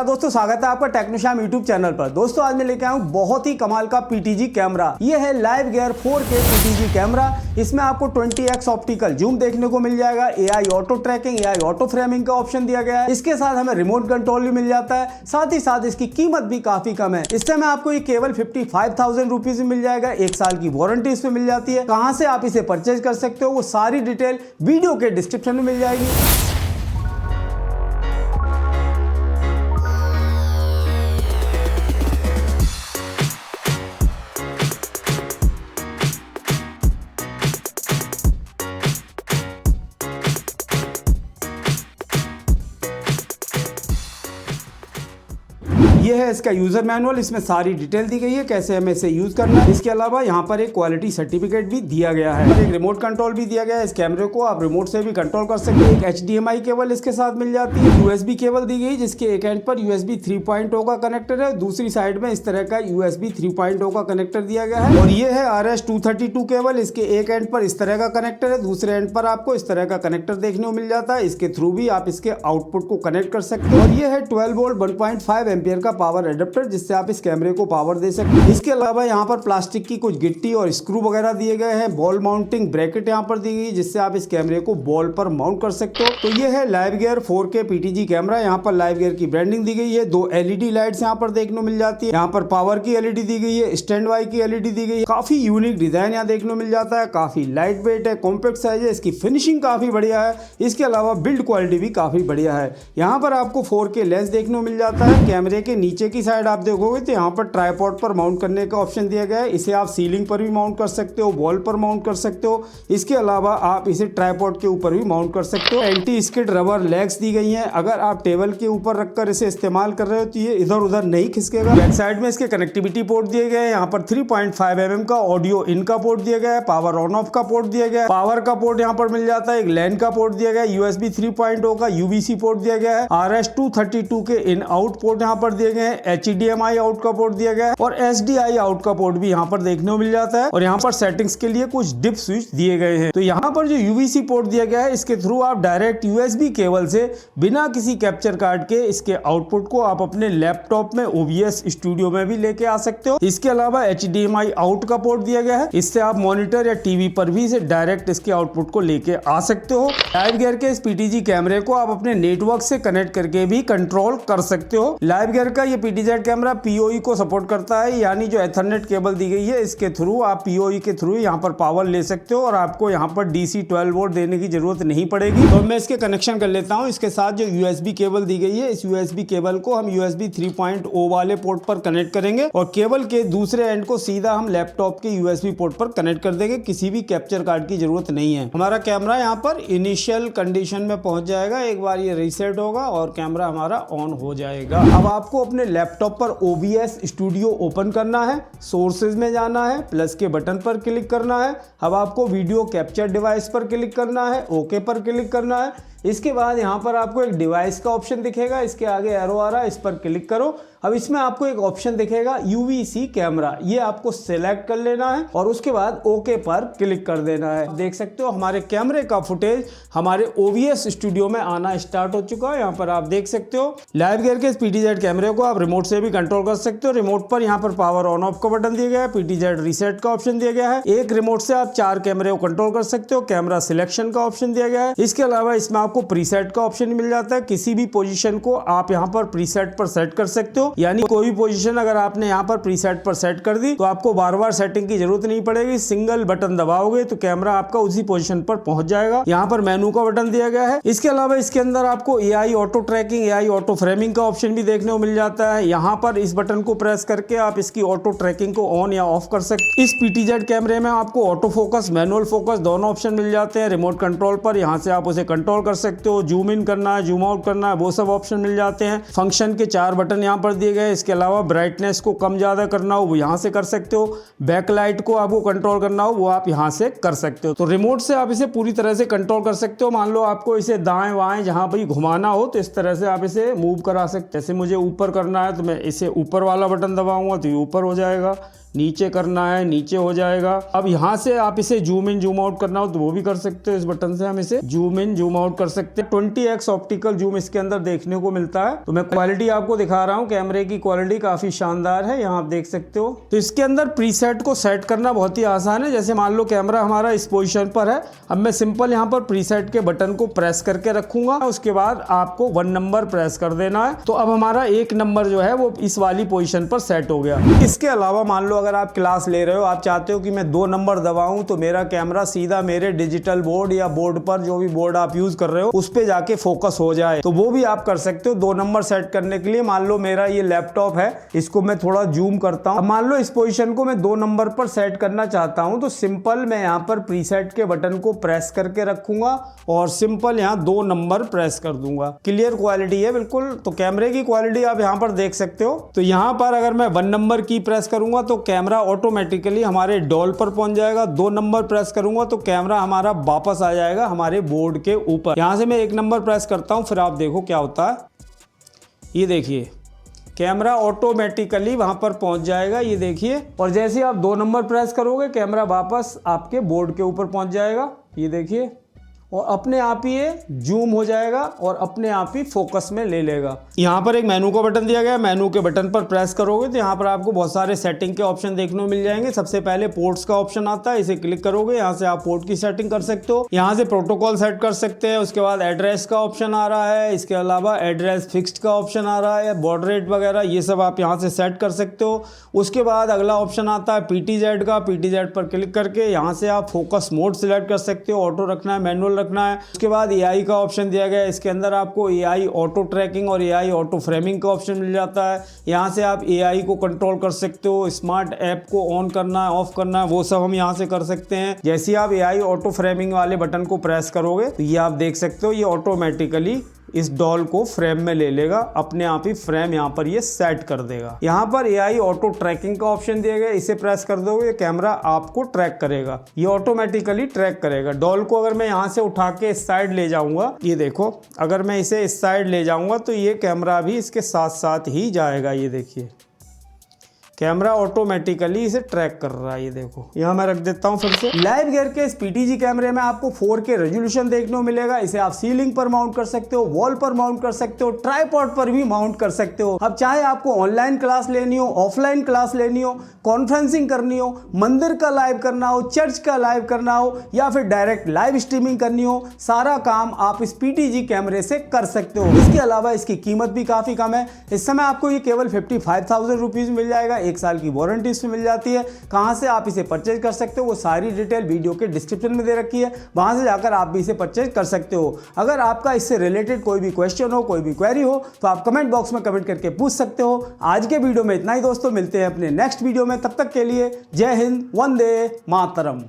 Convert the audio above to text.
नमस्कार दोस्तों, स्वागत है आपका टेक्नोश्याम यूट्यूब चैनल पर। दोस्तों आज मैं लेके आया हूँ बहुत ही कमाल का पीटीजी कैमरा। ये है live gear 4K PTG camera. इसमें आपको 20x ऑप्टिकल जूम देखने को मिल जाएगा, AI auto trekking, AI auto framing का ऑप्शन दिया गया है। इसके साथ हमें रिमोट कंट्रोल भी मिल जाता है। साथ ही साथ इसकी कीमत भी काफी कम है। इससे में आपको ये केवल 55,000 रुपीज में मिल जाएगा। 1 साल की वारंटी इसमें मिल जाती है। कहां से आप इसे परचेज कर सकते हो वो सारी डिटेल वीडियो के डिस्क्रिप्शन में मिल जाएगी। ये है इसका यूजर मैनुअल। इसमें सारी डिटेल दी गई है कैसे हमें इसे यूज करना है। इसके अलावा यहाँ पर एक क्वालिटी सर्टिफिकेट भी दिया गया है। एक रिमोट कंट्रोल भी दिया गया है। इस कैमरे को आप रिमोट से भी कंट्रोल कर सकते हैं। एक HDMI केबल इसके साथ मिल जाती है। USB केबल दी गई जिसके एक एंड पर USB 3.0 का कनेक्टर है, दूसरी साइड में इस तरह का USB 3.0 का कनेक्टर दिया गया है। और ये है RS-232 केबल। इसके एक एंड पर इस तरह का कनेक्टर है, दूसरे एंड पर आपको इस तरह का कनेक्टर देखने को मिल जाता है। इसके थ्रू भी आप इसके आउटपुट को कनेक्ट कर सकते हो। और ये है 12 वोल्ट 1.5 एम्पियर का पावर एडेप्टर जिससे आप इस कैमरे को पावर दे सकते हैं। इसके अलावा यहाँ पर प्लास्टिक की कुछ गिट्टी और स्क्रू वगैरह दिए गए हैं। बॉल माउंटिंग ब्रैकेट यहाँ पर दी गई जिससे आप इस कैमरे को बॉल पर माउंट कर सकते हो। तो ये है live gear 4K PTG camera. यहाँ पर लाइव गियर की ब्रांडिंग दी गई है। 2 LED लाइट्स यहाँ पर देखने को मिल जाती है। यहाँ पर पावर की LED दी गई है, स्टैंड बाय की LED दी गई है। काफी यूनिक डिजाइन यहाँ देखने को मिल जाता है। काफी लाइट वेट है, कॉम्पैक्ट साइज है। इसकी फिनिशिंग काफी बढ़िया है। इसके अलावा बिल्ड क्वालिटी भी काफी बढ़िया है। यहाँ पर आपको 4K लेंस देखने को मिल जाता है। कैमरे के नीचे की साइड आप देखोगे तो यहाँ पर ट्राइपॉड पर माउंट करने का ऑप्शन दिया गया है। इसे आप सीलिंग पर भी माउंट कर सकते हो, वॉल पर माउंट कर सकते हो। इसके अलावा आप इसे ट्राइपॉड के ऊपर भी माउंट कर सकते हो। एंटी स्किड रबर लेग्स दी गई हैं। अगर आप टेबल के ऊपर रखकर इसे इस्तेमाल कर रहे हो तो ये इधर उधर नहीं खिसकेगा। बैक साइड में इसके कनेक्टिविटी पोर्ट दिए गए हैं। यहाँ पर 3.5 mm का ऑडियो इन का पोर्ट दिया गया है। पावर ऑन ऑफ का पोर्ट दिया गया है। पावर का पोर्ट यहाँ पर मिल जाता है। एक लैन का पोर्ट दिया गया है। USB 3.0 का UVC पोर्ट दिया गया है। RS-232 के इन आउट पोर्ट यहाँ पर दिए गए हैं। HDMI आउट का पोर्ट दिया गया है और SDI आउट का पोर्ट भी यहाँ पर देखने को मिल जाता है। और यहाँ पर सेटिंग्स के लिए कुछ डिप स्विच दिए गए हैं। तो यहाँ पर जो UVC पोर्ट दिया गया है इसके थ्रू आप डायरेक्ट USB केबल से बिना किसी कैप्चर कार्ड के इसके आउटपुट को आप अपने लैपटॉप में OBS स्टूडियो में भी लेके आ सकते हो। इसके अलावा HDMI आउट का पोर्ट दिया गया है। इससे आप मॉनिटर या टीवी पर भी इसे डायरेक्ट इसके आउटपुट को लेके आ सकते हो। लाइव गियर के इस पीटीजी कैमरे को आप अपने नेटवर्क से कनेक्ट करके भी कंट्रोल कर सकते हो। लाइव गियर का ये पीटीजी कैमरा PoE को सपोर्ट करता है, यानी जो एथरनेट केबल दी गई है इसके थ्रू आप PoE के थ्रू यहाँ पर पावर ले सकते हो और आपको यहाँ पर DC 12 वोल्ट देने की जरूरत नहीं पड़ेगी। तो मैं इसके कनेक्शन कर लेता हूँ। इसके साथ जो USB केबल दी गई है इस USB केबल को हम USB 3.0 वाले पोर्ट पर कनेक्ट करेंगे और केबल के दूसरे एंड को सीधा हम लैपटॉप के USB पोर्ट पर कनेक्ट कर देंगे। किसी भी कैप्चर कार्ड की जरूरत नहीं है। हमारा कैमरा यहाँ पर इनिशियल कंडीशन में पहुंच जाएगा। एक बार ये रीसेट होगा और कैमरा हमारा ऑन हो जाएगा। अब आपको अपने लैपटॉप पर OBS स्टूडियो ओपन करना है, सोर्सेज में जाना है, प्लस के बटन पर क्लिक करना है। अब आपको वीडियो कैप्चर डिवाइस पर क्लिक करना है, ओके पर क्लिक करना है। इसके बाद यहाँ पर आपको एक डिवाइस का ऑप्शन दिखेगा, इसके आगे एरो आ रहा है, इस पर क्लिक करो। अब इसमें आपको एक ऑप्शन दिखेगा UVC कैमरा, ये आपको सिलेक्ट कर लेना है और उसके बाद ओके पर क्लिक कर देना है। देख सकते हो हमारे कैमरे का फुटेज हमारे OBS स्टूडियो में आना स्टार्ट हो चुका है। यहाँ पर आप देख सकते हो लाइव गियर के इस PTZ कैमरे को आप रिमोट से भी कंट्रोल कर सकते हो। रिमोट पर यहाँ पर पावर ऑन ऑफ का बटन दिया गया है, PTZ रीसेट का ऑप्शन दिया गया है। एक रिमोट से आप 4 कैमरे को कंट्रोल कर सकते हो। कैमरा सिलेक्शन का ऑप्शन दिया गया है। इसके अलावा इसमें आपको प्रीसेट का ऑप्शन मिल जाता है। किसी भी पोजीशन को आप यहाँ पर प्रीसेट पर सेट कर सकते हो, यानी कोई भी पोजीशन अगर आपने यहाँ पर प्रीसेट पर सेट कर दी तो आपको बार बार सेटिंग की जरूरत नहीं पड़ेगी। सिंगल बटन दबाओगे तो कैमरा आपका उसी पोजीशन पर पहुंच जाएगा। यहाँ पर मेनू का बटन दिया गया है। इसके अलावा इसके अंदर आपको AI auto trekking, AI auto framing का ऑप्शन भी देखने को मिल जाता है। यहाँ पर इस बटन को प्रेस करके आप इसकी ऑटो ट्रैकिंग को ऑन या ऑफ कर सकते। इस PTZ कैमरे में आपको ऑटो फोकस, मैनुअल फोकस दोनों ऑप्शन मिल जाते हैं। रिमोट कंट्रोल पर यहाँ से आप उसे कंट्रोल कर सकते हो। जूम इन करना है, जूम आउट करना है, वो सब ऑप्शन मिल जाते हैं। फंक्शन के 4 बटन यहाँ पर दिए गए। इसके अलावा ब्राइटनेस को कम ज्यादा करना हो वो यहाँ से कर सकते हो। बैकलाइट को आपको कंट्रोल करना हो वो आप यहाँ से कर सकते हो। तो रिमोट से आप इसे पूरी तरह से कंट्रोल कर सकते हो। मान लो आपको इसे दाएं बाएं जहां भी घुमाना हो तो इस तरह से आप इसे मूव करा सकते हो। जैसे मुझे ऊपर करना है तो मैं इसे ऊपर वाला बटन दबाऊंगा तो ये ऊपर हो जाएगा। नीचे करना है नीचे हो जाएगा। अब यहाँ से आप इसे जूम इन जूम आउट करना हो तो वो भी कर सकते हो। इस बटन से हम इसे जूम इन जूम आउट कर सकते हैं। 20x ऑप्टिकल जूम इसके अंदर देखने को मिलता है। तो मैं क्वालिटी आपको दिखा रहा हूँ, कैमरे की क्वालिटी काफी शानदार है, यहाँ आप देख सकते हो। तो इसके अंदर प्रीसेट को सेट करना बहुत ही आसान है। जैसे मान लो कैमरा हमारा इस पोजीशन पर है, अब मैं सिंपल यहाँ पर प्रीसेट के बटन को प्रेस करके रखूंगा, उसके बाद आपको 1 नंबर प्रेस कर देना है। तो अब हमारा 1 नंबर जो है वो इस वाली पोजीशन पर सेट हो गया। इसके अलावा मान लो अगर आप क्लास ले रहे हो, आप चाहते हो कि मैं 2 नंबर दबाऊं तो मेरा कैमरा सीधा मेरे डिजिटल बोर्ड या बोर्ड पर, जो भी बोर्ड आप यूज कर रहे हो, उस पे जाके फोकस हो जाए, तो वो भी आप कर सकते हो। 2 नंबर सेट करने के लिए मान लो मेरा ये लैपटॉप है, इसको मैं थोड़ा जूम करता हूं। मान लो इस पोजीशन को मैं 2 नंबर पर सेट करना चाहता हूं, तो सिंपल मैं यहाँ पर प्रीसेट के बटन को प्रेस करके रखूंगा और सिंपल यहाँ 2 नंबर प्रेस कर दूंगा। क्लियर क्वालिटी है बिल्कुल। तो कैमरे की क्वालिटी आप यहाँ पर देख सकते हो। तो यहाँ पर अगर मैं 1 नंबर की प्रेस करूंगा तो कैमरा ऑटोमेटिकली हमारे डॉल पर पहुंच जाएगा। 2 नंबर प्रेस करूंगा तो कैमरा हमारा वापस आ जाएगा हमारे बोर्ड के ऊपर। यहां से मैं 1 नंबर प्रेस करता हूं, फिर आप देखो क्या होता है। ये देखिए कैमरा ऑटोमेटिकली वहां पर पहुंच जाएगा, ये देखिए। और जैसे आप 2 नंबर प्रेस करोगे कैमरा वापस आपके बोर्ड के ऊपर पहुंच जाएगा, ये देखिए। और अपने आप ही ये जूम हो जाएगा और अपने आप ही फोकस में ले लेगा। यहाँ पर एक मेनू का बटन दिया गया है, मेनू के बटन पर प्रेस करोगे तो यहाँ पर आपको बहुत सारे सेटिंग के ऑप्शन देखने को मिल जाएंगे। सबसे पहले पोर्ट्स का ऑप्शन आता है, इसे क्लिक करोगे, यहाँ से आप पोर्ट की सेटिंग कर सकते हो। यहाँ से प्रोटोकॉल सेट कर सकते हैं। उसके बाद एड्रेस का ऑप्शन आ रहा है, इसके अलावा एड्रेस फिक्स्ड का ऑप्शन आ रहा है, बॉर्डर रेट वगैरह ये सब आप यहाँ से सेट कर सकते हो। उसके बाद अगला ऑप्शन आता है PTZ का। PTZ पर क्लिक करके यहाँ से आप फोकस मोड सिलेक्ट कर सकते हो, ऑटो रखना है, मैनुअल रखना है। उसके बाद AI का ऑप्शन दिया गया है, इसके अंदर आपको AI ऑटो ट्रैकिंग और AI ऑटो फ्रेमिंग का ऑप्शन मिल जाता है। यहाँ से आप AI को कंट्रोल कर सकते हो, स्मार्ट ऐप को ऑन करना है ऑफ करना है वो सब हम यहाँ से कर सकते हैं। जैसे आप AI ऑटो फ्रेमिंग वाले बटन को प्रेस करोगे तो ये आप देख सकते हो ये ऑटोमेटिकली इस डॉल को फ्रेम में ले लेगा, अपने आप ही फ्रेम यहाँ पर ये सेट कर देगा। यहाँ पर AI ऑटो ट्रैकिंग का ऑप्शन दिया गया, इसे प्रेस कर दोगे ये कैमरा आपको ट्रैक करेगा, ये ऑटोमेटिकली ट्रैक करेगा। डॉल को अगर मैं यहाँ से उठा के इस साइड ले जाऊंगा, ये देखो अगर मैं इसे इस साइड ले जाऊंगा तो ये कैमरा भी इसके साथ साथ ही जाएगा। ये देखिए कैमरा ऑटोमेटिकली इसे ट्रैक कर रहा है। ये देखो यहाँ मैं रख देता हूँ फिर से। लाइव गियर के इस PTZ कैमरे में आपको 4K रेजोल्यूशन देखने को मिलेगा। इसे आप सीलिंग पर माउंट कर सकते हो, वॉल पर माउंट कर सकते हो, ट्राइपॉड पर भी माउंट कर सकते हो। अब चाहे आपको ऑनलाइन क्लास लेनी हो, ऑफलाइन क्लास लेनी हो, कॉन्फ्रेंसिंग करनी हो, मंदिर का लाइव करना हो, चर्च का लाइव करना हो या फिर डायरेक्ट लाइव स्ट्रीमिंग करनी हो, सारा काम आप इस PTZ कैमरे से कर सकते हो। इसके अलावा इसकी कीमत भी काफी कम है। इस समय आपको ये केवल 55,000 रुपीज मिल जाएगा। 1 साल की वारंटी इसमें मिल जाती है। कहां से आप इसे परचेज कर सकते हो वो सारी डिटेल वीडियो के डिस्क्रिप्शन में दे रखी है, वहां से जाकर आप भी इसे परचेज कर सकते हो। अगर आपका इससे रिलेटेड कोई भी क्वेश्चन हो, कोई भी क्वेरी हो तो आप कमेंट बॉक्स में कमेंट करके पूछ सकते हो। आज के वीडियो में इतना ही दोस्तों, मिलते हैं अपने नेक्स्ट वीडियो में। तब तक के लिए जय हिंद, वंदे मातरम।